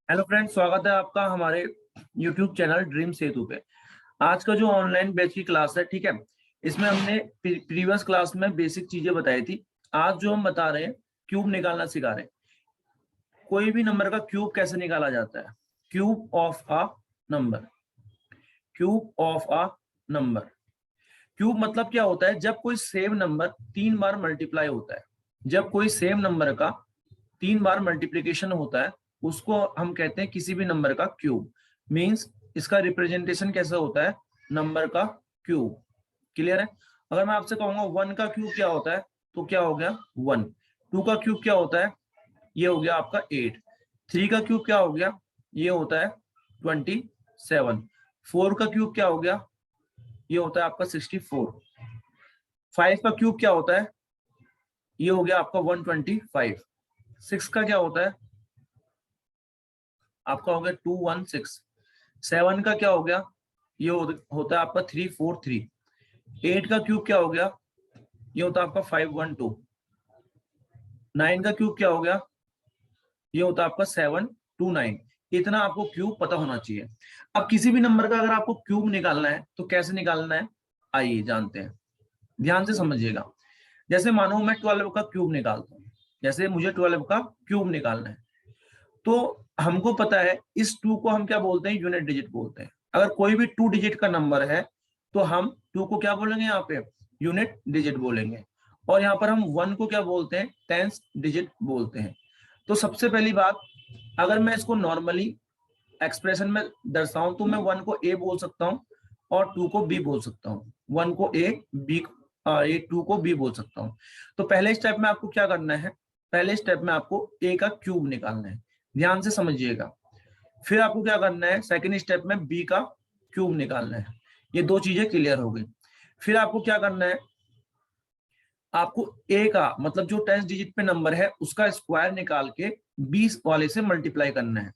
Hello friends, स्वागत है आपका हमारे यूट्यूब चैनल ड्रीम सेतु पे। आज का जो ऑनलाइन बैच की क्लास है, ठीक है, इसमें हमने प्रीवियस क्लास में बेसिक चीजें बताई थी। आज जो हम बता रहे हैं, क्यूब निकालना सिखा रहे हैं। कोई भी नंबर का क्यूब कैसे निकाला जाता है? Cube of a number. Cube of a number. Cube मतलब क्या होता है? जब कोई सेम नंबर 3 बार मल्टीप्लाई होता है, जब कोई सेम नंबर का 3 बार मल्टीप्लीकेशन होता है, उसको हम कहते हैं किसी भी नंबर का क्यूब। मींस इसका रिप्रेजेंटेशन कैसा होता है? नंबर का क्यूब। क्लियर है? अगर मैं आपसे कहूंगा 1 का क्यूब क्या होता है, तो क्या हो गया 1। 2 का क्यूब क्या होता है? ये हो गया आपका 8। 3 का क्यूब क्या हो गया? ये होता है 27। 4 का क्यूब क्या हो गया? ये होता है आपका 64। 5 का क्यूब क्या होता है? ये हो गया आपका 125। 6 का क्या होता है? आपका हो गया 216। 7 का क्या हो गया? ये होता है आपका 343। 8 का क्यूब क्या हो गया? ये होता है आपका 512। 9 का क्यूब क्या हो गया? ये होता है आपका 729। इतना आपको क्यूब पता होना चाहिए। अब किसी भी नंबर का अगर आपको क्यूब निकालना है तो कैसे निकालना है, आइए जानते हैं। ध्यान से समझिएगा। जैसे मानो मैं 12 का क्यूब निकालता हूँ, जैसे मुझे 12 का क्यूब निकालना है, तो हमको पता है इस 2 को हम क्या बोलते हैं? यूनिट डिजिट बोलते हैं। अगर कोई भी 2 डिजिट का नंबर है तो हम 2 को क्या बोलेंगे? यहाँ पे यूनिट डिजिट बोलेंगे। और यहाँ पर हम 1 को क्या बोलते हैं? टेंस डिजिट बोलते हैं। तो सबसे पहली बात, अगर मैं इसको नॉर्मली एक्सप्रेशन में दर्शाऊं तो मैं 1 को ए बोल सकता हूँ और 2 को बी बोल सकता हूँ। 1 को ए, बी, ये 2 को बी बोल सकता हूँ। तो पहले स्टेप में आपको क्या करना है? पहले स्टेप में आपको ए का क्यूब निकालना है। ध्यान से समझिएगा। फिर आपको क्या करना है? सेकंड स्टेप में बी का क्यूब निकालना है। ये दो चीजें क्लियर हो गई। फिर आपको क्या करना है? आपको ए का मतलब जो 10 डिजिट पे नंबर है उसका स्क्वायर निकाल के 20 वाले से मल्टीप्लाई करना है।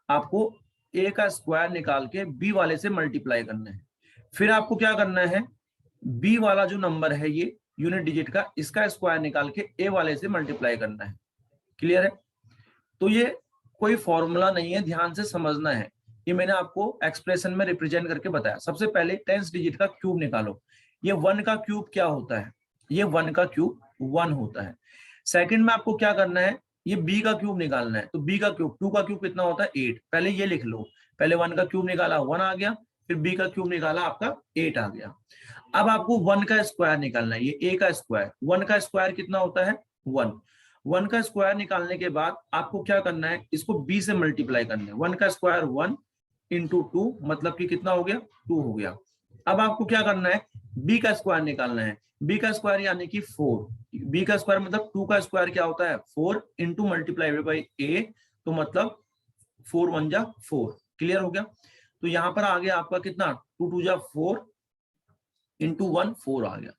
आपको ए का स्क्वायर निकाल के बी वाले से मल्टीप्लाई करना है। फिर आपको क्या करना है? बी वाला जो नंबर है ये यूनिट डिजिट का, इसका स्क्वायर निकाल के ए वाले से मल्टीप्लाई करना है। क्लियर है? तो ये कोई फॉर्मूला नहीं है, ध्यान से समझना है। ये मैंने आपको एक्सप्रेशन में रिप्रेजेंट करके बताया। सबसे पहले 10 डिजिट का क्यूब निकालो। ये 1 का क्यूब क्या होता है? ये 1 का क्यूब 1 होता है। सेकंड में आपको क्या करना है? ये बी का क्यूब निकालना है। तो बी का क्यूब, 2 का क्यूब कितना होता है? 8। पहले ये लिख लो। पहले 1 का क्यूब निकाला 1 आ गया, फिर बी का क्यूब निकाला आपका 8 आ गया। अब आपको 1 का स्क्वायर निकालना है। ये ए का स्क्वायर, 1 का स्क्वायर कितना होता है? 1। 1 का स्क्वायर निकालने के बाद आपको क्या करना है? इसको बी से मल्टीप्लाई करना है। 1 का स्क्वायर 1 इंटू 2 मतलब कि कितना हो गया? 2 हो गया। अब आपको क्या करना है? बी का स्क्वायर निकालना है। बी का स्क्वायर यानी कि 4। बी का स्क्वायर मतलब 2 का स्क्वायर क्या होता है? 4 इंटू मल्टीप्लाई बाई ए, तो मतलब 4 1 जा 4। क्लियर हो गया? तो यहां पर आ गया आपका कितना? 2 2 जा 4 इंटू 1 4 आ गया।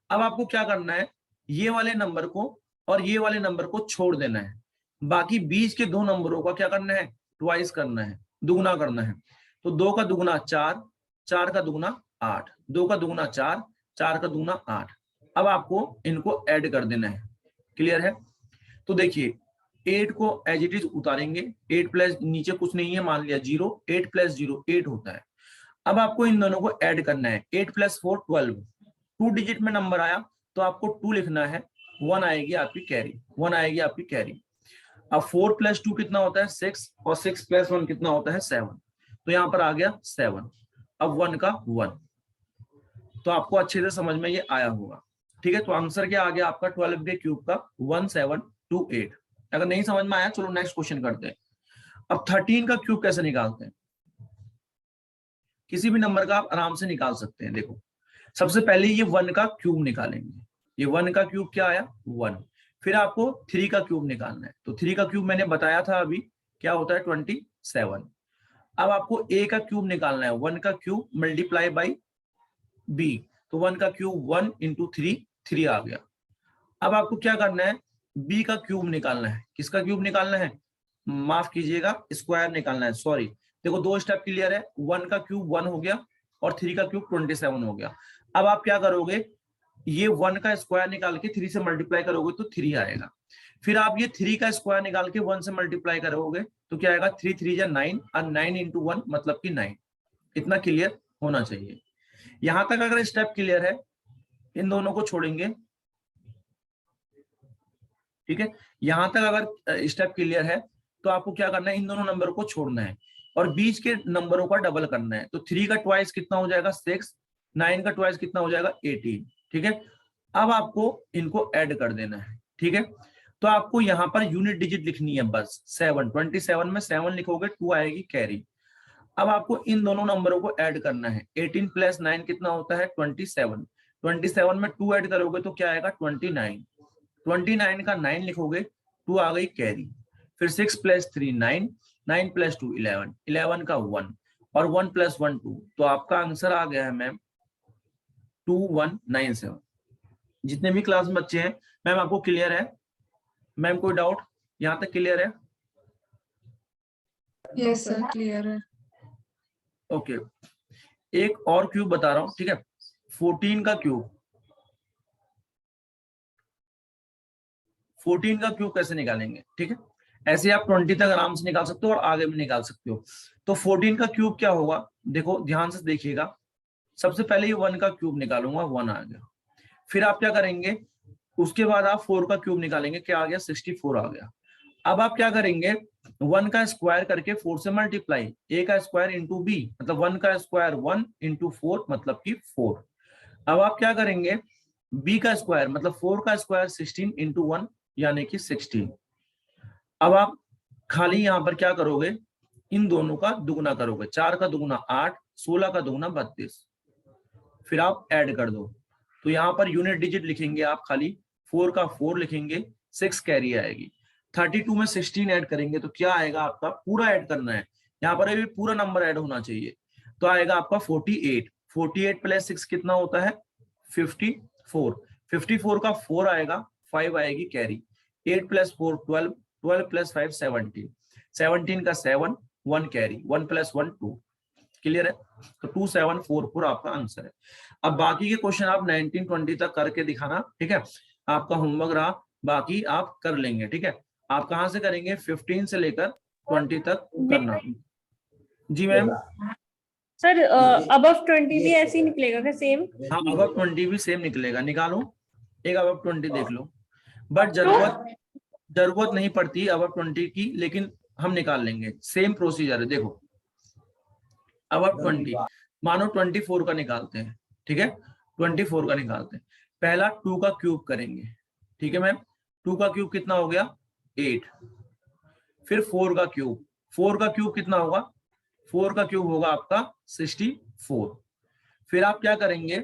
अब आपको क्या करना है? ये वाले नंबर को और ये वाले नंबर को छोड़ देना है। बाकी बीच के दो नंबरों का क्या करना है? ट्वाइस करना है, दुगना करना है। तो 2 का दुगना 4, 4 का दुगना 8, 2 का दुगना 4, 4 का दुगना 8। अब आपको इनको ऐड कर देना है। क्लियर है? तो देखिए 8 को एज इट इज उतारेंगे। 8 प्लस नीचे कुछ नहीं है, मान लिया 0। 8 प्लस 0 8 होता है। अब आपको इन दोनों को ऐड करना है। 8 प्लस 4 12। 2 डिजिट में नंबर आया तो आपको 2 लिखना है। 1 आएगी आपकी कैरी, 1 आएगी आपकी कैरी। अब 4 प्लस 2 कितना होता है? 6, और 6 प्लस 1 कितना होता है? 7। तो यहाँ पर आ गया 7। अब 1 का 1। तो आपको अच्छे से समझ में ये आया होगा। ठीक है, तो आंसर क्या आ गया आपका 12 के क्यूब का? 1728। अगर नहीं समझ में आया, चलो नेक्स्ट क्वेश्चन करते हैं। अब 13 का क्यूब कैसे निकालते हैं? किसी भी नंबर का आप आराम से निकाल सकते हैं। देखो सबसे पहले ये 1 का क्यूब निकालेंगे। ये 1 का क्यूब क्या आया? 1। फिर आपको 3 का क्यूब निकालना है। तो 3 का क्यूब मैंने बताया था अभी, क्या होता है? 27। अब आपको ए का क्यूब निकालना है। 1 का क्यूब मल्टीप्लाई बाई बी, तो 1 का क्यूब 1 इंटू 3 3 आ गया। अब आपको क्या करना है? बी का क्यूब निकालना है। किसका क्यूब निकालना है? माफ कीजिएगा, स्क्वायर निकालना है, सॉरी। देखो दो स्टेप क्लियर है। 1 का क्यूब 1 हो गया और 3 का क्यूब 27 हो गया। अब आप क्या करोगे? ये 1 का स्क्वायर निकाल के 3 से मल्टीप्लाई करोगे तो 3 आएगा। फिर आप ये 3 का स्क्वायर निकाल के 1 से मल्टीप्लाई करोगे तो क्या आएगा, 3 3 जा 9 और 9 इंटू 1 मतलब कि 9। इतना क्लियर होना चाहिए। यहां तक अगर स्टेप क्लियर है, इन दोनों को छोड़ेंगे, ठीक है। यहां तक अगर स्टेप क्लियर है तो आपको क्या करना है, इन दोनों नंबर को छोड़ना है और बीच के नंबरों का डबल करना है। तो 3 का ट्वाइस कितना हो जाएगा 6, 9 का ट्वाइस कितना हो जाएगा 18, ठीक है। अब आपको इनको ऐड कर देना है, ठीक है। तो आपको यहाँ पर यूनिट डिजिट लिखनी है बस 7, 27 में 7 लिखोगे 2 आएगी कैरी। अब आपको इन दोनों नंबरों को ऐड करना है। 18 प्लस 9 कितना होता है 27, 27 में 2 ऐड करोगे तो क्या आएगा 29, 29 का 9 लिखोगे 2 आ गई कैरी। फिर 6 प्लस 3 9, 9 प्लस 2 11, 11 का 1 और 1 प्लस 1 2। तो आपका आंसर आ गया है मैम 2197। जितने भी क्लास में बच्चे हैं मैम आपको क्लियर है? मैम कोई डाउट यहाँ तक क्लियर है? यस सर क्लियर है। ओके, एक और क्यूब बता रहा हूँ, ठीक है। 14 का क्यूब, 14 का क्यूब कैसे निकालेंगे, ठीक है। ऐसे आप 20 तक आराम से निकाल सकते हो और आगे भी निकाल सकते हो। तो 14 का क्यूब क्या होगा, देखो ध्यान से देखिएगा। सबसे पहले ये 1 का क्यूब निकालूंगा, 1 आ गया। फिर आप क्या करेंगे, उसके बाद आप 4 का क्यूब निकालेंगे, क्या आ गया 64 आ गया। अब आप क्या करेंगे, 1 का स्क्वायर करके 4 से मल्टीप्लाई, ए का स्क्वायर इंटू बी मतलब 1 का स्क्वायर 1 इंटू 4 मतलब कि 4। अब आप क्या करेंगे, बी का स्क्वायर मतलब 4 का स्क्वायर 16 इंटू 1 यानी कि 16। अब आप खाली यहाँ पर क्या करोगे, इन दोनों का दुगना करोगे, 4 का दुगना 8, 16 का दुगना 32। फिर आप ऐड कर दो, तो यहाँ पर यूनिट डिजिट लिखेंगे आप, खाली 4 का 4 लिखेंगे, 6 कैरी आएगी। 32 में 16 ऐड करेंगे तो क्या आएगा आपका, पूरा ऐड करना है यहाँ पर, अभी पूरा नंबर ऐड होना चाहिए। तो आएगा आपका 48, 48 प्लस 6 कितना होता है 54, 54 का 4 आएगा, 5 आएगी कैरी। 8 प्लस 4 12, 12 प्लस 5 17, 17 का 7, 1 कैरी, 1 प्लस 1 2। क्लियर है? तो 2744 आपका आंसर है। अब बाकी के क्वेश्चन आप 19 20 तक करके दिखाना, ठीक है। आपका होमवर्क रहा, बाकी आप कर लेंगे, ठीक है। आप कहाँ से करेंगे, 15 से लेकर 20 तक करना। जी मैम। सर अबव 20 भी ऐसे ही निकलेगा क्या सेम? हाँ अबव 20 भी सेम निकलेगा, निकालो एक अबव 20 देख लो। बट जरूरत नहीं पड़ती अबव 20 की, लेकिन हम निकाल लेंगे, सेम प्रोसीजर है। देखो अबव 20, मानो 24 का निकालते हैं, ठीक है। 24 का निकालते हैं, पहला 2 का क्यूब करेंगे, ठीक है मैम। 2 का क्यूब कितना हो गया 8। फिर 4 का क्यूब, 4 का क्यूब कितना होगा, 4 का क्यूब होगा आपका 64। फिर आप क्या करेंगे,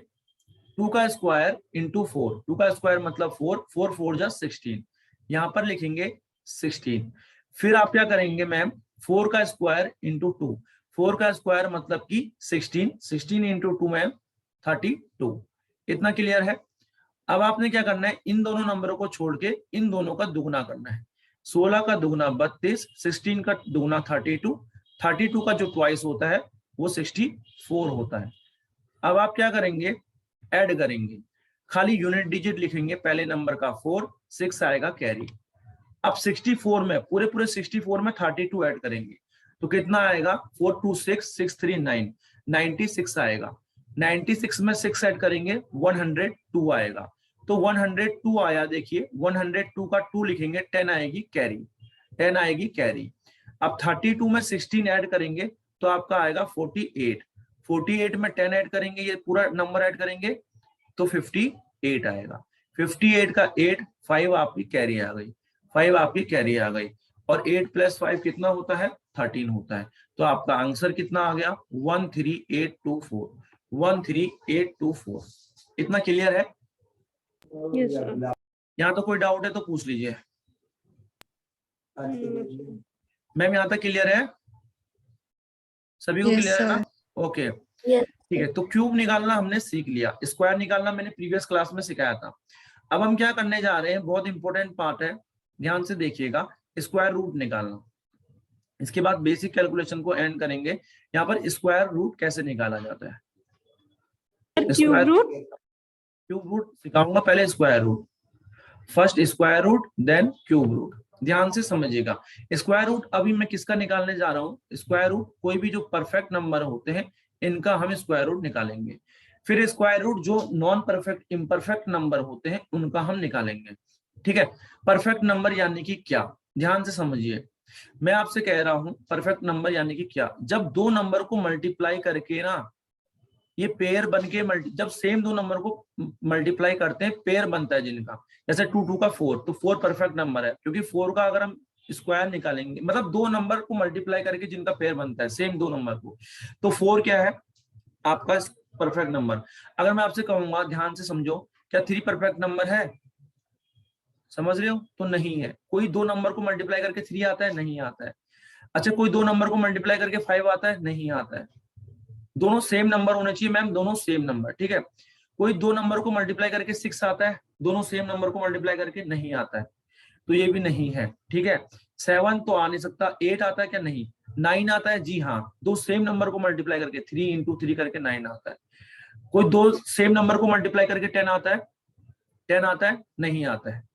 2 का स्क्वायर इंटू 4, 2 का स्क्वायर मतलब 4, 4 4 जा 16, यहाँ पर लिखेंगे 16। फिर आप क्या करेंगे मैम, 4 का स्क्वायर इंटू 2, 4 का स्क्वायर मतलब कि 16, 16 इंटू 2 मैम 32। इतना क्लियर है? अब आपने क्या करना है, इन दोनों नंबरों को छोड़ के इन दोनों का दुगना करना है। 16 का दुगना 32, 16 का दुगना 32, 32 का जो ट्वाइस होता है वो 64 होता है। अब आप क्या करेंगे, ऐड करेंगे, खाली यूनिट डिजिट लिखेंगे, पहले नंबर का 4, 6 आएगा कैरी। अब 64 में पूरे 64 में 32 ऐड करेंगे तो कितना आएगा, 4 2 6, 6 3 9, 96 आएगा। 96 में 6 ऐड करेंगे 102 आएगा। तो 102 आया, देखिए 102 का 2 लिखेंगे, 10 आएगी कैरी, 10 आएगी कैरी। अब 32 में 16 ऐड करेंगे तो आपका आएगा 48, 48 में 10 ऐड करेंगे, ये पूरा नंबर ऐड करेंगे तो 58 आएगा। 58 का 8, 5 आपकी कैरी आ गई, 5 आपकी कैरी आ गई। और 8 प्लस 5 कितना होता है 13 होता है। तो आपका आंसर कितना आ गया 13824, 13824। इतना क्लियर है? Yes sir. यहाँ तो कोई डाउट है तो पूछ लीजिए। मैम यहाँ तक क्लियर है? सभी को क्लियर है ना? ओके ठीक है। तो क्यूब निकालना हमने सीख लिया, स्क्वायर निकालना मैंने प्रीवियस क्लास में सिखाया था। अब हम क्या करने जा रहे हैं, बहुत इंपॉर्टेंट पार्ट है, ध्यान से देखिएगा, स्क्वायर रूट निकालना। इसके बाद बेसिक कैलकुलेशन को एंड करेंगे। यहाँ पर स्क्वायर रूट कैसे निकाला जाता है, क्यूब रूट सिखाऊंगा, पहले square root. First square root then cube root. ध्यान से समझिएगा। स्क्वायर रूट अभी मैं किसका निकालने जा रहा हूँ, स्क्वायर रूट कोई भी जो परफेक्ट नंबर होते हैं इनका हम स्क्वायर रूट निकालेंगे। फिर स्क्वायर रूट जो नॉन परफेक्ट इम्परफेक्ट नंबर होते हैं उनका हम निकालेंगे। ठीक है। परफेक्ट नंबर यानी कि क्या, ध्यान से समझिए। मैं आपसे कह रहा हूं परफेक्ट नंबर यानी कि क्या, जब दो नंबर को मल्टीप्लाई करके ना ये पेयर बन के जब सेम दो नंबर को मल्टीप्लाई करते हैं पेयर बनता है जिनका, जैसे 2 2 का 4, तो 4 परफेक्ट नंबर है, क्योंकि 4 का अगर हम स्क्वायर निकालेंगे मतलब दो नंबर को मल्टीप्लाई करके जिनका पेयर बनता है सेम दो नंबर को, तो 4 क्या है आपका परफेक्ट नंबर। अगर मैं आपसे कहूंगा ध्यान से समझो, क्या 3 परफेक्ट नंबर है, समझ रहे हो, तो नहीं है। कोई दो नंबर को मल्टीप्लाई करके 3 आता है, नहीं आता है। अच्छा, कोई दो नंबर को मल्टीप्लाई करके 5 आता है, नहीं आता है। दोनों सेम नंबर होने चाहिए मैम, दोनों सेम नंबर। ठीक है। कोई दो नंबर को मल्टीप्लाई करके 6 आता है, दोनों सेम नंबर को मल्टीप्लाई करके नहीं आता है, तो ये भी नहीं है। ठीक है। 7 तो आ नहीं सकता। 8 आता है क्या, नहीं। 9 आता है, जी हाँ, दो सेम नंबर को मल्टीप्लाई करके 3 इंटू 3 करके 9 आता है। कोई दो सेम नंबर को मल्टीप्लाई करके 10 आता है, 10 आता है, नहीं आता है।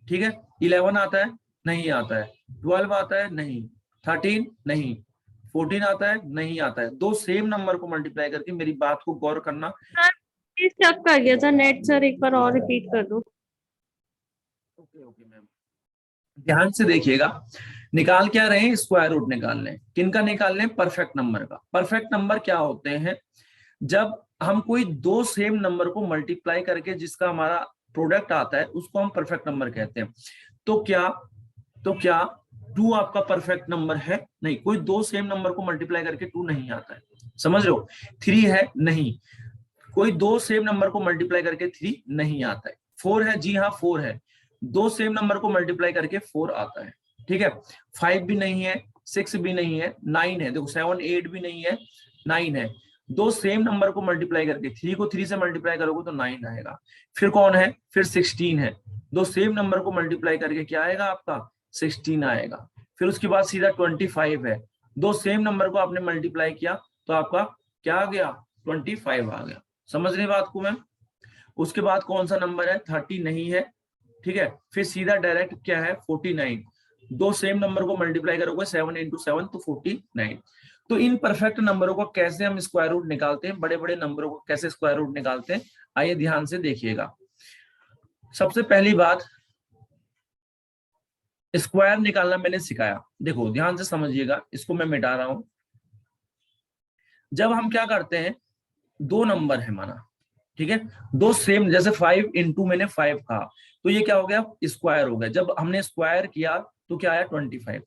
ठीक है। 11 आता है, नहीं आता है। 12 आता है, नहीं। 13 नहीं। 14 आता है, नहीं आता है। दो सेम नंबर को मल्टीप्लाई करके, मेरी बात को गौर करना। प्लीज स्टक कर गया था नेट सर, एक बार और रिपीट कर दो। ओके ओके मैम, ध्यान से देखिएगा। निकाल क्या रहे हैं, स्क्वायर रूट निकाल रहे हैं। किनका निकाल रहे हैं, परफेक्ट नंबर का। परफेक्ट नंबर क्या होते हैं, जब हम कोई दो सेम नंबर को मल्टीप्लाई करके जिसका हमारा प्रोडक्ट आता है उसको हम परफेक्ट नंबर कहते हैं। तो क्या 2 आपका परफेक्ट नंबर है, नहीं। कोई दो सेम नंबर को मल्टीप्लाई करके 2 नहीं आता है, समझ लो। 3 है, नहीं। कोई दो सेम नंबर को मल्टीप्लाई करके 3 नहीं आता है। 4 है, जी हाँ 4 है, दो सेम नंबर को मल्टीप्लाई करके 4 आता है। ठीक है। 5 भी नहीं है, 6 भी नहीं है, 9 है। देखो 7 8 भी नहीं है, 9 है। दो सेम नंबर को मल्टीप्लाई करके 3 को 3 से मल्टीप्लाई करोगे तो 9 आएगा। फिर कौन है, फिर 16 है। दो सेम नंबर को मल्टीप्लाई करके क्या आएगा आपका, 16 आएगा। फिर उसके बाद सीधा 25 है। दो सेम नंबर को आपने मल्टीप्लाई किया तो आपका क्या आ गया, 25 आ गया। समझ रहे बात को मैम। उसके बाद कौन सा नंबर है, 30 नहीं है। ठीक है। फिर सीधा डायरेक्ट क्या है, 49। दो सेम नंबर को मल्टीप्लाई करोगे 7 इंटू 7 तो 49। तो इन परफेक्ट नंबरों को कैसे हम स्क्वायर रूट निकालते हैं, बड़े बड़े नंबरों को कैसे स्क्वायर रूट निकालते हैं, आइए ध्यान से देखिएगा। सबसे पहली बात, स्क्वायर निकालना मैंने सिखाया, देखो ध्यान से समझिएगा, इसको मैं मिटा रहा हूं। जब हम क्या करते हैं, दो नंबर है माना, ठीक है, दो सेम, जैसे 5 इंटू मैंने 5 कहा, तो ये क्या हो गया, स्क्वायर हो गया। जब हमने स्क्वायर किया तो क्या आया, 25।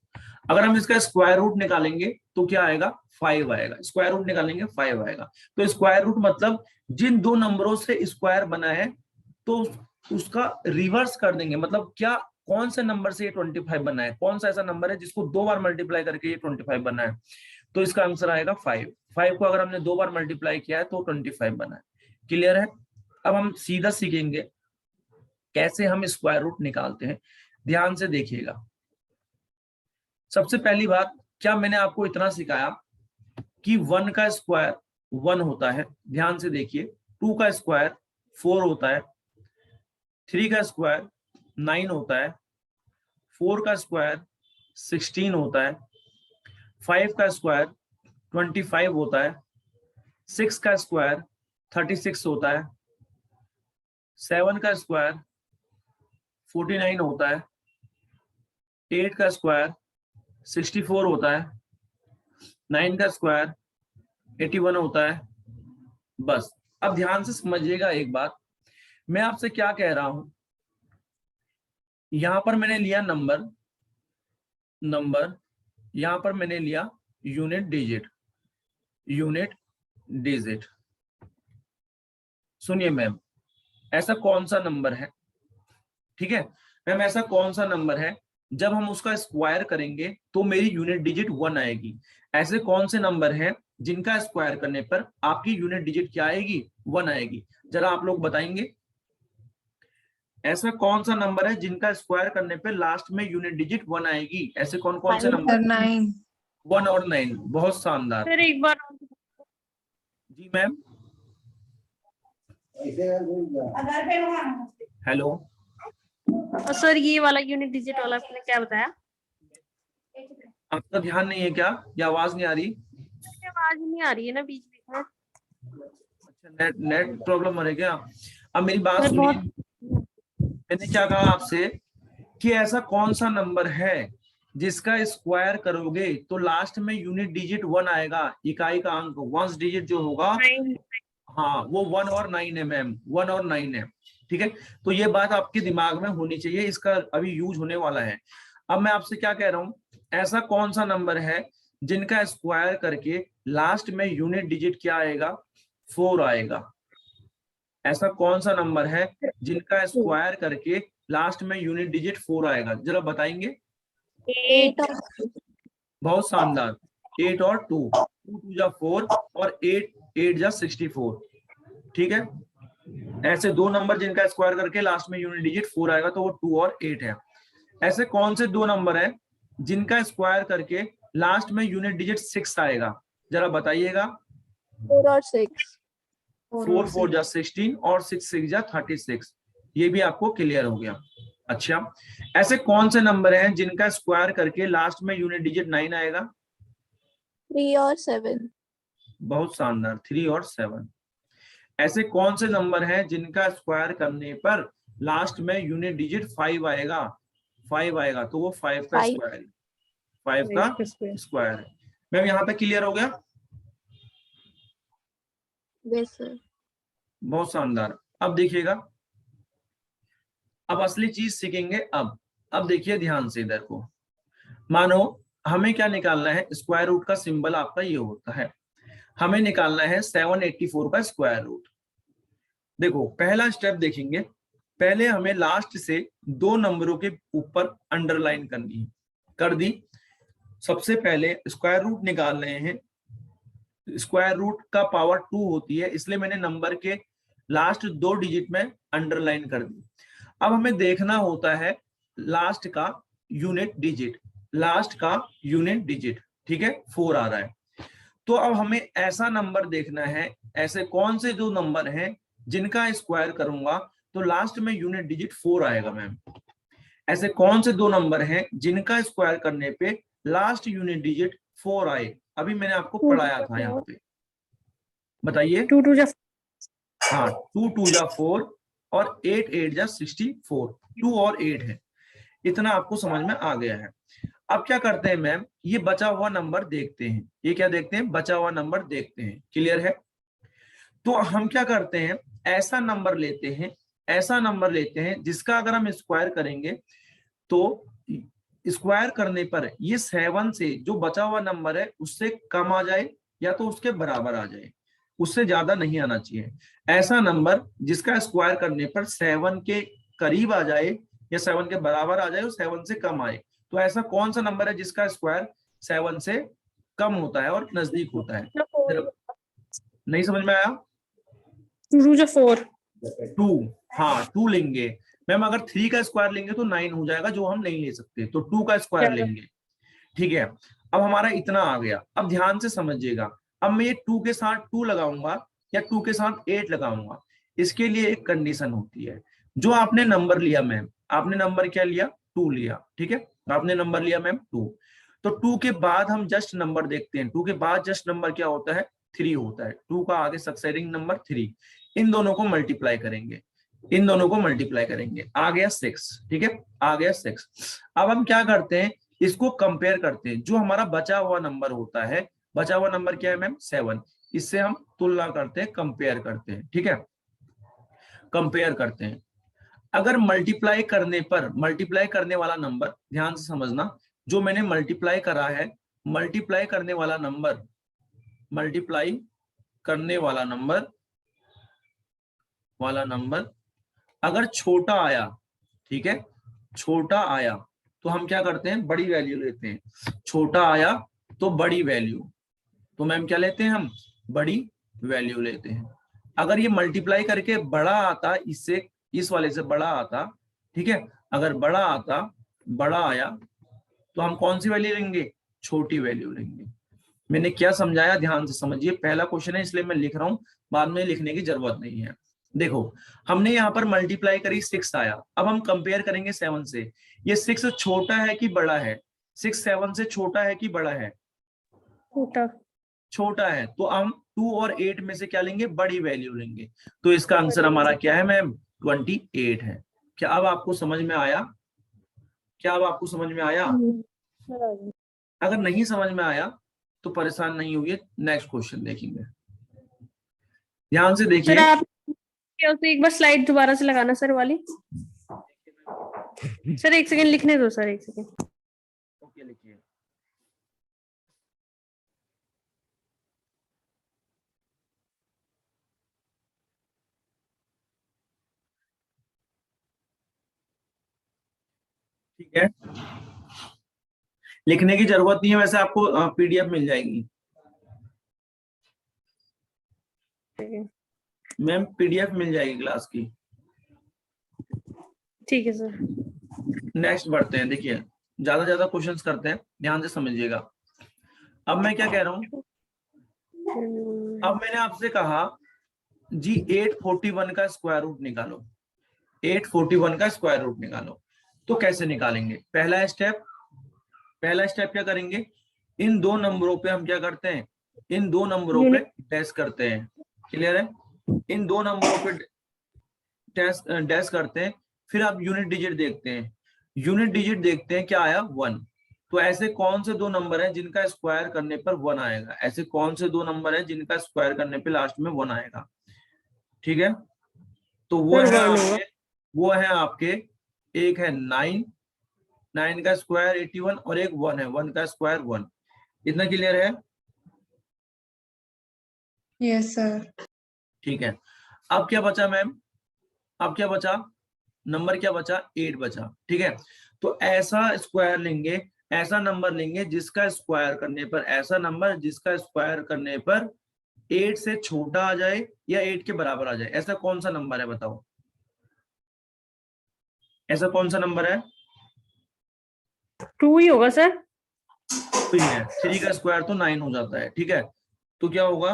अगर हम इसका स्क्वायर रूट निकालेंगे तो क्या आएगा, 5 आएगा। स्क्वायर रूट निकालेंगे 5 आएगा। तो स्क्वायर रूट मतलब जिन दो नंबरों से स्क्वायर बना है तो उसका रिवर्स कर देंगे, मतलब क्या, कौन से नंबर से ये 25 बना है, कौन सा ऐसा नंबर है जिसको दो बार मल्टीप्लाई करके ये 25 बना है, तो इसका आंसर आएगा 5। 5 को अगर हमने दो बार मल्टीप्लाई किया है तो 25 बना है। क्लियर है। अब हम सीधा सीखेंगे कैसे हम स्क्वायर रूट निकालते हैं, ध्यान से देखिएगा। सबसे पहली बात, क्या मैंने आपको इतना सिखाया कि 1 का स्क्वायर 1 होता है, ध्यान से देखिए। 2 का स्क्वायर 4 होता है, 3 का स्क्वायर 9 होता है, 4 का स्क्वायर 16 होता है, 5 का स्क्वायर 25 होता है, 6 का स्क्वायर 36 होता है, 7 का स्क्वायर 49 होता है, 8 का स्क्वायर 64 होता है, 9 का स्क्वायर 81 होता है। बस। अब ध्यान से समझिएगा एक बात, मैं आपसे क्या कह रहा हूं, यहां पर मैंने लिया नंबर, यहां पर मैंने लिया यूनिट डिजिट। सुनिए मैम, ऐसा कौन सा नंबर है, ठीक है मैम, ऐसा कौन सा नंबर है जब हम उसका स्क्वायर करेंगे तो मेरी यूनिट डिजिट 1 आएगी। ऐसे कौन से नंबर हैं जिनका स्क्वायर करने पर आपकी यूनिट डिजिट क्या आएगी, 1 आएगी, जरा आप लोग बताएंगे। ऐसा कौन सा नंबर है जिनका स्क्वायर करने पे लास्ट में यूनिट डिजिट 1 आएगी, ऐसे कौन कौन से नंबर, 9। 1 और 9। बहुत शानदार। सर एक बार जी मैम, हेलो, सर ये वाला यूनिट डिजिट वाला आपने क्या बताया? आपका ध्यान नहीं है क्या, या आवाज नहीं आ रही? आवाज नहीं आ रही है ना बीच बीच में। अच्छा, नेट नेट प्रॉब्लम हो रही है क्या? अब मेरी बात सर बहुत। सुनिए, मैंने क्या कहा आपसे कि ऐसा कौन सा नंबर है जिसका स्क्वायर करोगे तो लास्ट में यूनिट डिजिट 1 आएगा, इकाई का अंक वंस डिजिट जो होगा, हाँ वो 1 और 9 है मैम, 1 और 9 है। ठीक है, तो ये बात आपके दिमाग में होनी चाहिए, इसका अभी यूज होने वाला है। अब मैं आपसे क्या कह रहा हूं, ऐसा कौन सा नंबर है जिनका स्क्वायर करके लास्ट में यूनिट डिजिट क्या आएगा, 4 आएगा। ऐसा कौन सा नंबर है जिनका स्क्वायर करके लास्ट में यूनिट डिजिट 4 आएगा, जरा बताएंगे। 8। बहुत शानदार, 8 और 2, 2 2 जा 4 और 8 8 जा 64। ठीक है, ऐसे दो नंबर जिनका स्क्वायर करके लास्ट में यूनिट डिजिट 4 आएगा, तो वो 2 और 8 है। ऐसे कौन से दो नंबर हैं जिनका स्क्वायर करके लास्ट में यूनिट डिजिट 6 आएगा, जरा बताइएगा। 4 और 6। 4 4 जा 16 और 6 6 जा 36। ये भी आपको क्लियर हो गया। अच्छा, ऐसे कौन से नंबर हैं जिनका स्क्वायर करके लास्ट में यूनिट डिजिट 9 आएगा? 3 और 7। बहुत शानदार, 3 और 7। ऐसे कौन से नंबर हैं जिनका स्क्वायर करने पर लास्ट में यूनिट डिजिट 5 आएगा? 5 आएगा, तो वो 5 का 5। स्क्वायर है, 5 का स्क्वायर है। मैम यहाँ पे क्लियर हो गया? Yes sir. बहुत शानदार। अब देखिएगा, अब असली चीज सीखेंगे। अब देखिए ध्यान से इधर को, मानो हमें क्या निकालना है, स्क्वायर रूट का सिंबल आपका ये होता है, हमें निकालना है 784 का स्क्वायर रूट। देखो पहला स्टेप देखेंगे, पहले हमें लास्ट से दो नंबरों के ऊपर अंडरलाइन करनी है, कर दी। सबसे पहले स्क्वायर रूट निकाल रहे हैं, स्क्वायर रूट का पावर 2 होती है, इसलिए मैंने नंबर के लास्ट दो डिजिट में अंडरलाइन कर दी। अब हमें देखना होता है लास्ट का यूनिट डिजिट, लास्ट का यूनिट डिजिट, ठीक है 4 आ रहा है। तो अब हमें ऐसा नंबर देखना है, ऐसे कौन से दो नंबर हैं जिनका स्क्वायर करूंगा तो लास्ट में यूनिट डिजिट 4 आएगा मैम। ऐसे कौन से दो नंबर हैं जिनका स्क्वायर करने पे लास्ट यूनिट डिजिट 4 आए? अभी मैंने आपको पढ़ाया था यहाँ पे, बताइए। 2 2 जा, हाँ 2 2 जा 4 और 8 8 जा 64, 2 और 8 है, इतना आपको समझ में आ गया है। अब क्या करते हैं मैम, ये बचा हुआ नंबर देखते हैं, ये क्या देखते हैं, बचा हुआ नंबर देखते हैं, क्लियर है। तो हम क्या करते हैं, ऐसा नंबर लेते हैं, ऐसा नंबर लेते हैं जिसका अगर हम स्क्वायर करेंगे तो स्क्वायर करने पर ये 7 से जो बचा हुआ नंबर है उससे कम आ जाए या तो उसके बराबर आ जाए, उससे ज्यादा नहीं आना चाहिए। ऐसा नंबर जिसका स्क्वायर करने पर 7 के करीब आ जाए या 7 के बराबर आ जाए और 7 से कम आए। तो ऐसा कौन सा नंबर है जिसका स्क्वायर 7 से कम होता है और नजदीक होता है? नहीं समझ में आया? 2 2 जा 4। 2, हाँ 2 लेंगे मैम। अगर 3 का स्क्वायर लेंगे तो 9 हो जाएगा, जो हम नहीं ले सकते, तो 2 का स्क्वायर लेंगे। ठीक है, अब हमारा इतना आ गया। अब ध्यान से समझिएगा, अब मैं ये 2 के साथ 2 लगाऊंगा या 2 के साथ 8 लगाऊंगा, इसके लिए एक कंडीशन होती है। जो आपने नंबर लिया मैम, आपने नंबर क्या लिया, 2 लिया, ठीक है, आपने नंबर लिया मैम 2, तो 2 के बाद हम जस्ट नंबर देखते हैं, 2 के बाद जस्ट नंबर क्या होता है, 3 होता है। 2 का आगे सक्सेसिंग नंबर 3, इन दोनों को मल्टीप्लाई करेंगे, इन दोनों को मल्टीप्लाई करेंगे, आ गया 6, ठीक है, आ गया 6। अब हम क्या करते हैं, इसको कंपेयर करते हैं, जो हमारा बचा हुआ नंबर होता है, बचा हुआ नंबर क्या है मैम, 7, इससे हम तुलना करते हैं, कंपेयर करते हैं, ठीक है, कंपेयर करते हैं। अगर मल्टीप्लाई करने पर, मल्टीप्लाई करने वाला नंबर ध्यान से समझना, जो मैंने मल्टीप्लाई करा है, मल्टीप्लाई करने वाला नंबर, मल्टीप्लाई करने वाला नंबर अगर छोटा आया, ठीक है, छोटा आया तो हम क्या करते हैं, बड़ी वैल्यू लेते हैं। छोटा आया तो बड़ी वैल्यू, तो मैम क्या लेते हैं हम, बड़ी वैल्यू लेते हैं। अगर ये मल्टीप्लाई करके बड़ा आता, इससे इस वाले से बड़ा आता, ठीक है, अगर बड़ा आता, बड़ा आया तो हम कौन सी वैल्यू लेंगे, छोटी वैल्यू लेंगे। मैंने क्या समझाया ध्यान से समझिए, पहला क्वेश्चन है इसलिए मैं लिख रहा हूं, बाद में लिखने की जरूरत नहीं है। देखो हमने यहाँ पर मल्टीप्लाई करी 6 आया, अब हम कंपेयर करेंगे 7 से। ये 6 छोटा है कि बड़ा है? 6 7 से छोटा है कि बड़ा है? छोटा। छोटा है, तो हम 2 और 8 में से क्या लेंगे? बड़ी वैल्यू लेंगे। तो इसका आंसर हमारा क्या है मैम? 28 है। क्या अब आपको समझ में आया? क्या अब आपको समझ में आया? अगर नहीं समझ में आया तो परेशान नहीं होइए, नेक्स्ट क्वेश्चन देखेंगे। ध्यान से सर देखिए। आप एक बार स्लाइड दोबारा से लगाना सर वाली। सर एक सेकंड लिखने दो सर, एक सेकंड। ओके लिखिए। ठीक है, लिखने की जरूरत नहीं है, वैसे आपको पीडीएफ मिल जाएगी मैम, पीडीएफ मिल जाएगी क्लास की। ठीक है सर। नेक्स्ट बढ़ते हैं। देखिए ज्यादा क्वेश्चंस करते हैं, ध्यान से समझिएगा। अब मैं क्या कह रहा हूं, अब मैंने आपसे कहा जी 841 का स्क्वायर रूट निकालो। 841 का स्क्वायर रूट निकालो, तो कैसे निकालेंगे? पहला स्टेप क्या करेंगे? इन दो नंबरों पे हम क्या करते हैं? इन दो नंबरों पे डैश करते हैं। क्लियर है? इन दो नंबरों पे डैश करते हैं, फिर आप यूनिट डिजिट देखते हैं। यूनिट डिजिट देखते हैं, क्या आया? 1। तो ऐसे कौन से दो नंबर हैं जिनका स्क्वायर करने पर 1 आएगा? ऐसे कौन से दो नंबर हैं जिनका स्क्वायर करने पे लास्ट में 1 आएगा? ठीक है, तो वो है आपके एक है 9, 9 का स्क्वायर 81, और एक 1 है, 1 का स्क्वायर 1। इतना क्लियर है? Yes sir. ठीक है, अब क्या बचा मैम? अब क्या बचा? नंबर क्या बचा? 8 बचा। ठीक है, तो ऐसा स्क्वायर लेंगे, ऐसा नंबर लेंगे जिसका स्क्वायर करने पर, ऐसा नंबर जिसका स्क्वायर करने पर 8 से छोटा आ जाए या 8 के बराबर आ जाए। ऐसा कौन सा नंबर है बताओ? ऐसा कौन सा नंबर है? 2 ही होगा सर। 2 ही है। 3 का स्क्वायर तो 9 हो जाता है। ठीक है, तो क्या होगा?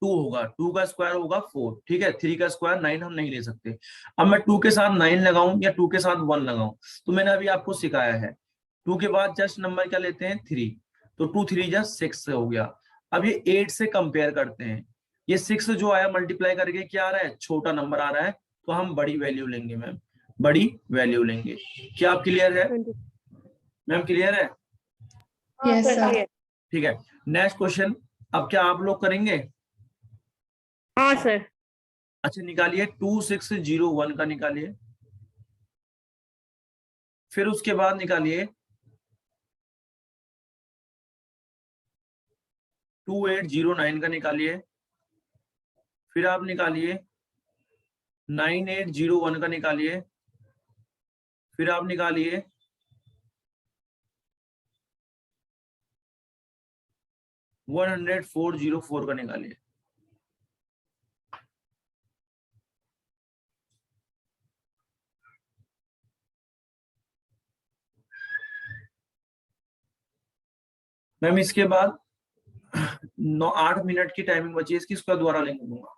2 होगा। 2 का स्क्वायर होगा 4। ठीक है, 3 का स्क्वायर 9 हम नहीं ले सकते। अब मैं 2 के साथ 9 लगाऊं या 2 के साथ 1 लगाऊं, तो मैंने अभी आपको सिखाया है 2 के बाद जस्ट नंबर क्या लेते हैं? 3। तो 2 3 जा 6 हो गया। अब ये 8 से कंपेयर करते हैं। ये 6 जो आया मल्टीप्लाई करके क्या आ रहा है? छोटा नंबर आ रहा है, तो हम बड़ी वैल्यू लेंगे मैम, बड़ी वैल्यू लेंगे। क्या आप क्लियर है मैम? क्लियर है? Yes sir. ठीक है, नेक्स्ट क्वेश्चन। अब क्या आप लोग करेंगे? हाँ सर। अच्छा निकालिए, 2601 का निकालिए, फिर उसके बाद निकालिए 2809 का निकालिए, फिर आप निकालिए 9801 का निकालिए, फिर आप निकालिए 10404 का निकालिए। मैम इसके बाद 8 मिनट की टाइमिंग बची है इसकी, उसका दोबारा लिंक दूंगा।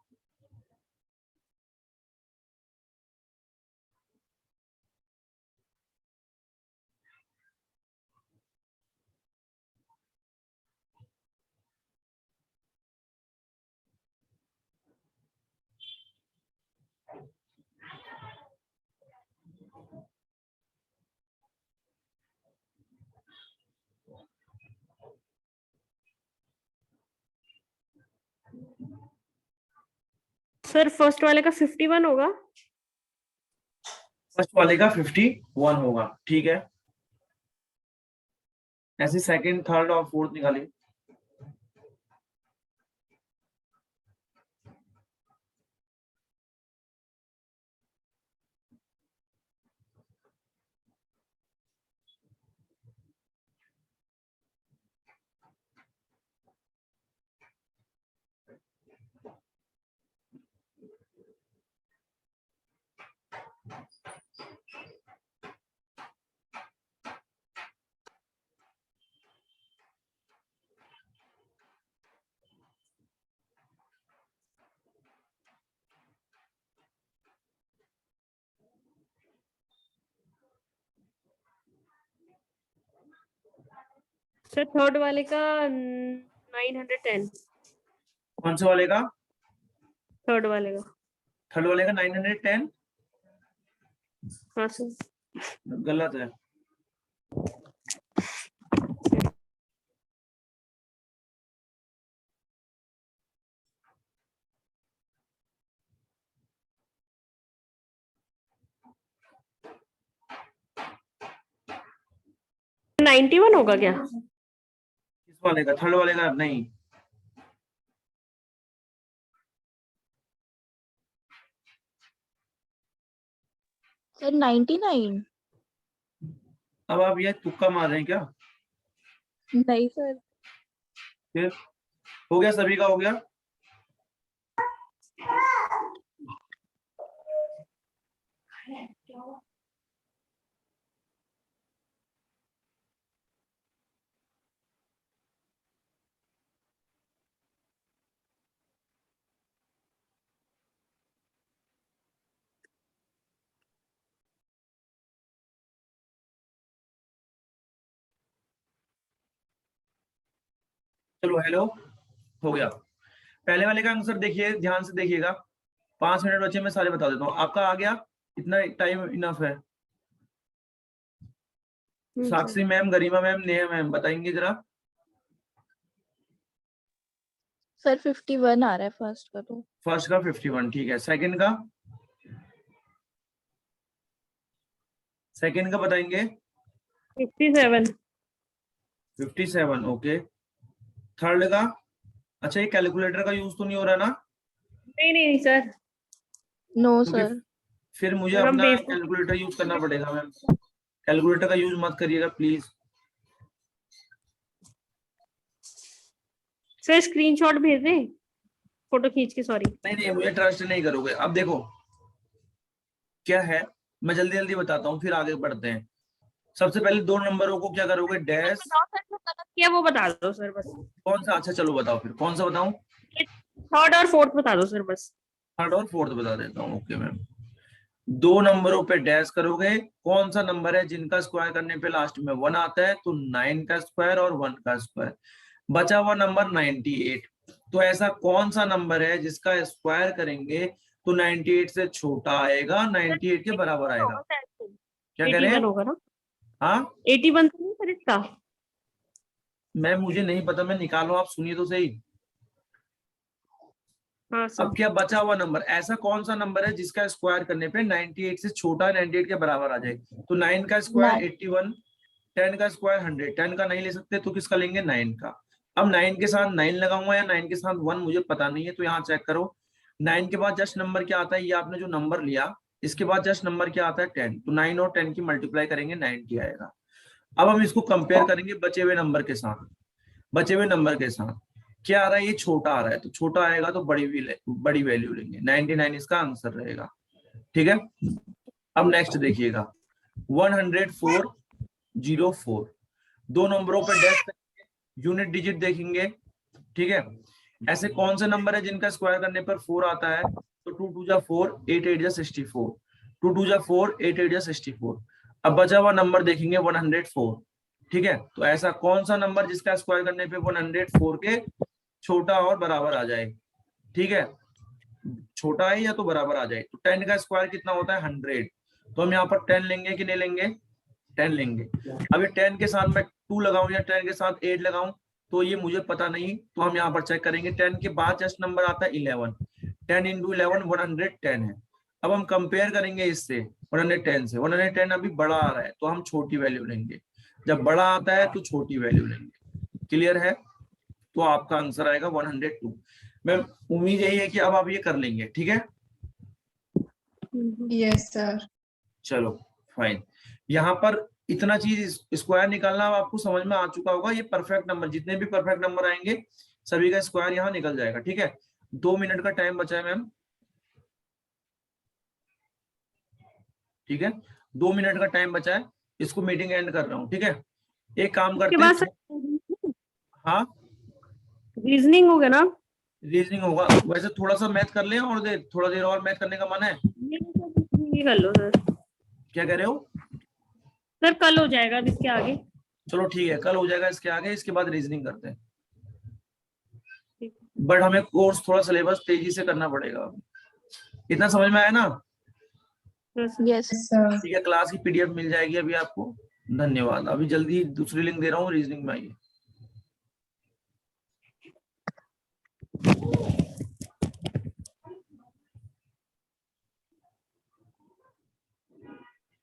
सर फर्स्ट वाले का 51 होगा। फर्स्ट वाले का 51 होगा। ठीक है, ऐसे सेकंड थर्ड और फोर्थ निकालिए। सर थर्ड वाले का 910, कौन से वाले का? थर्ड वाले का। थर्ड वाले का 910 हाँ सर। गलत है। तो 91 होगा क्या? किस वाले का? थर्ड वाले का नहीं। सर 99। अब आप ये तुक्का मार रहे हैं क्या? नहीं सर। फिर हो गया, सभी का हो गया। चलो हेलो, हो गया। पहले वाले का आंसर देखिए, ध्यान से देखिएगा। 5 मिनट बचे, मैं सारे बता देता हूँ। आपका आ गया, इतना टाइम इनफ है। साक्षी मैम, गरिमा मैम, नेहा मैम बताएंगे जरा। सर 51 आ रहा है फर्स्ट का तो। फर्स्ट का 51, ठीक है। सेकंड का? सेकंड का बताएंगे। 57। 57, ओके। थर्ड का? अच्छा, ये कैलकुलेटर का यूज तो नहीं हो रहा ना? नहीं नहीं सर। नो क्योंकि सर। फिर मुझे हम अपना बेसिक कैलकुलेटर यूज करना पड़ेगा मैम। कैलकुलेटर का यूज मत करिएगा प्लीज। सर स्क्रीनशॉट भेज दें, फोटो खींच के, सॉरी। नहीं नहीं, मुझे ट्रस्ट नहीं करोगे। अब देखो क्या है, मैं जल्दी जल्दी बताता हूँ, फिर आगे बढ़ते हैं। सबसे पहले 2 नंबरों को क्या करोगे? डैश। बताओ सर, जो गलत किया वो बता दो सर बस। कौन सा? अच्छा चलो बताओ, फिर कौन सा बताऊं? थर्ड और फोर्थ बता दो सर बस। थर्ड और फोर्थ बता देता हूँ, ओके मैम। 2 नंबरों पे डैश करोगे। कौन सा नंबर है जिनका स्क्वायर करने पे लास्ट में 1 आता है? तो 9 का स्क्वायर और 1 का स्क्वायर। बचा हुआ नंबर 98। तो ऐसा कौन सा नंबर है जिसका स्क्वायर करेंगे तो 98 से छोटा आएगा, 98 के बराबर आएगा? क्या कह रहे 81 हैं? होगा ना? हाँ 81 तो नहीं सर इसका? मैम, मुझे नहीं पता, मैं निकालू, आप सुनिए तो सही। हाँ अब सर। क्या बचा हुआ नंबर, ऐसा कौन सा नंबर है जिसका स्क्वायर करने पे 98 से छोटा 98 के बराबर आ जाए? तो 9 का स्क्वायर 81, 10 का स्क्वायर 100। 10 का नहीं ले सकते तो किसका लेंगे? 9 का। अब 9 के साथ 9 लगाऊंगा या 9 के साथ 1, मुझे पता नहीं है, तो यहाँ चेक करो। 9 के बाद जस्ट नंबर क्या आता है? ये आपने जो नंबर लिया, इसके बाद जस्ट नंबर क्या आता है? 10। तो 9 और 10 की मल्टीप्लाई करेंगे, 90 आएगा। अब हम इसको कंपेयर करेंगे बचे हुए नंबर के साथ। बचे हुए नंबर के साथ क्या आ रहा है? ये छोटा आ रहा है, तो छोटा आएगा तो बड़ी वैल्यू लेंगे। 99 इसका आंसर रहेगा, ठीक है। अब नेक्स्ट देखिएगा, 10404। 2 नंबरों पे डैश करेंगे, यूनिट डिजिट देखेंगे, ठीक है। ऐसे कौन से नंबर है जिनका स्क्वायर करने पर 4 आता है? तो 2 2 जा 4, 8 8 जा 64। 2 2 जा 4, 8 8 जा 64। अब बचा हुआ नंबर देखेंगे 104, ठीक है। तो ऐसा कौन सा नंबर जिसका स्क्वायर करने पे 104 के छोटा और बराबर आ जाए? ठीक है, छोटा है या तो बराबर आ जाए। तो 10 का स्क्वायर कितना होता है? 100। तो हम यहाँ पर 10 लेंगे कि नहीं लेंगे? 10 लेंगे। अब ये 10 के साथ मैं 2 लगाऊं या 10 के साथ 8 लगाऊं, तो ये मुझे पता नहीं, तो हम यहाँ पर चेक करेंगे। 10 के बाद जस्ट नंबर आता है 11। 10 इंटू 11 110 है। अब हम कंपेयर करेंगे इससे 110 से। 110 अभी बड़ा आ रहा है तो हम छोटी वैल्यू लेंगे, जब बड़ा आता है तो छोटी वैल्यू लेंगे। क्लियर है? तो आपका आंसर आएगा 102। मैं उम्मीद यही है कि अब आप ये कर लेंगे, ठीक है। Yes, sir. चलो फाइन। यहाँ पर इतना चीज स्क्वायर निकालना अब आपको समझ में आ चुका होगा। ये परफेक्ट नंबर, जितने भी परफेक्ट नंबर आएंगे सभी का स्क्वायर यहाँ निकल जाएगा, ठीक है। 2 मिनट का टाइम बचा है मैम, ठीक है। 2 मिनट का टाइम बचा है, इसको मीटिंग एंड कर रहा हूँ, ठीक है। एक काम उसके करते बाद हैं। सर हाँ रीजनिंग होगा ना? रीजनिंग होगा। वैसे थोड़ा सा मैथ कर ले, और थोड़ा देर और मैथ करने का मन है? ये कर लो सर। क्या कह रहे हो? सर कल हो जाएगा इसके आगे। चलो ठीक है, कल हो जाएगा इसके आगे, इसके बाद रीजनिंग करते हैं। बट हमें कोर्स थोड़ा सिलेबस तेजी से करना पड़ेगा। इतना समझ में आया ना? Yes Yes, sir. ठीक है, क्लास की पीडीएफ मिल जाएगी अभी आपको। धन्यवाद। अभी जल्दी दूसरी लिंक दे रहा हूँ, रीजनिंग में आइए।